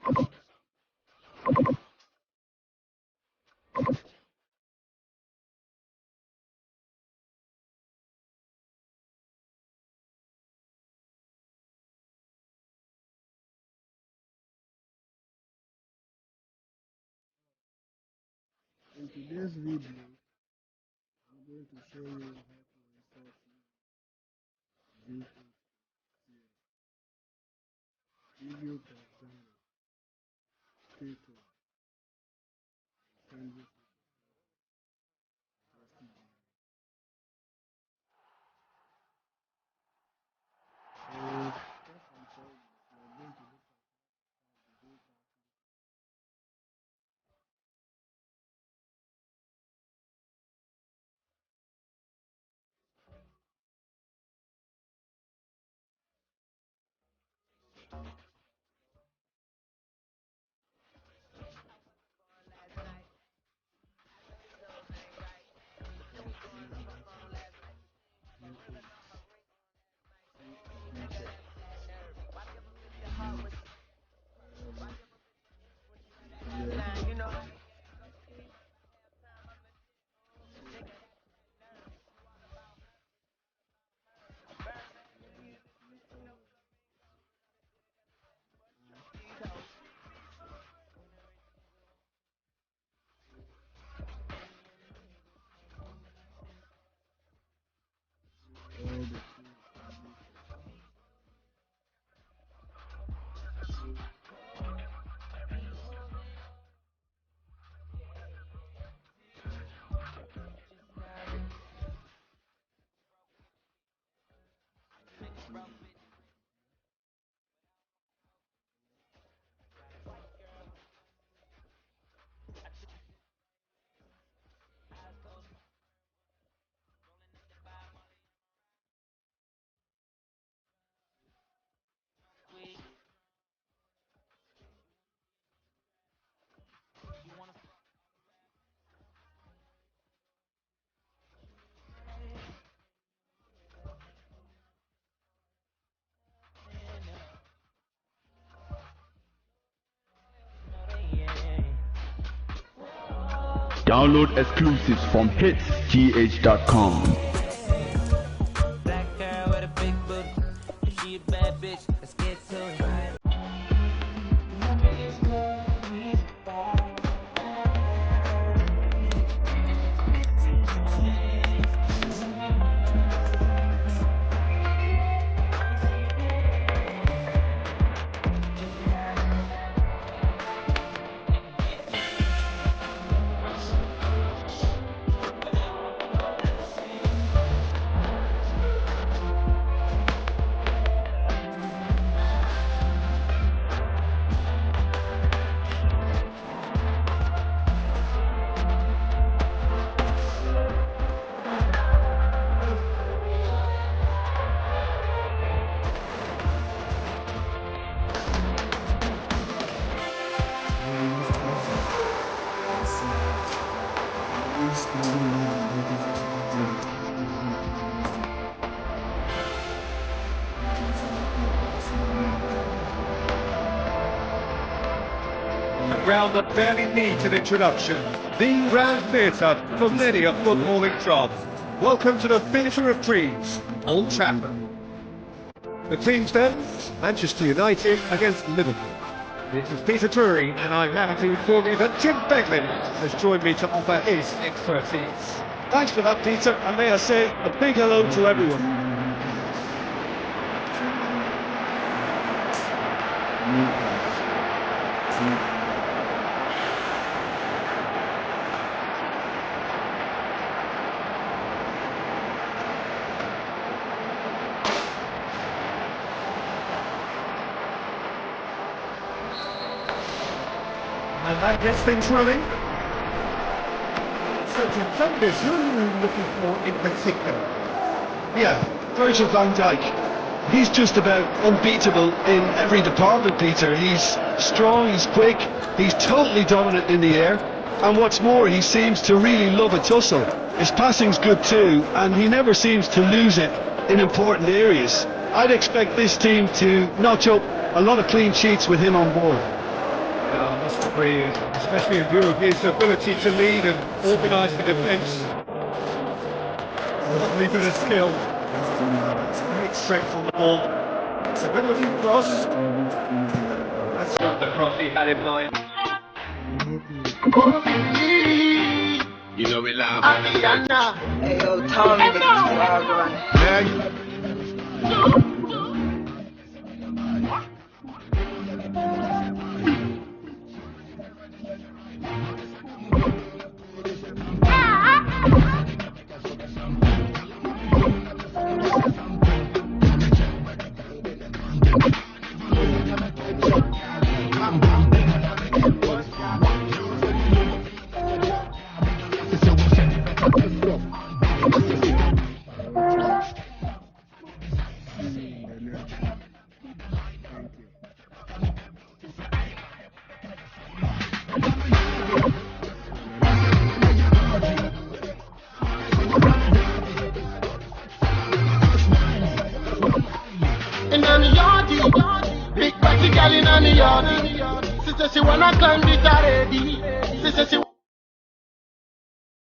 In today's video, I'm going to show you how to install v8.0 t99 Download exclusives from hitsgh.com. Black girl with a big booty. If she a bad bitch, let's get to it. A ground that barely needs an introduction. The Grand Theatre for many a footballing job. Welcome to the Theatre of Dreams, Old Trafford. The teams then, Manchester United against Liverpool. This is Peter Drury, and I'm happy to inform you that Jim Beglin has joined me to offer his expertise. Thanks for that, Peter, and may I say a big hello to everyone. And that gets things running. So Jim, tell me this, who are you looking for in particular? Yeah, Virgil van Dijk. He's just about unbeatable in every department, Peter. He's strong, he's quick, he's totally dominant in the air, and what's more, he seems to really love a tussle. His passing's good too, and he never seems to lose it in important areas. I'd expect this team to notch up a lot of clean sheets with him on board. He is, especially in view of his ability to lead and organise the defence. Lovely bit of skill. Great strength on the ball. It's a bit of a cross. That's not the cross he had in mind. You know we love. Hey yo, Tommy, niggas wild run. In the yard, big party girl in the yard. She said she wanna climb it already. She said she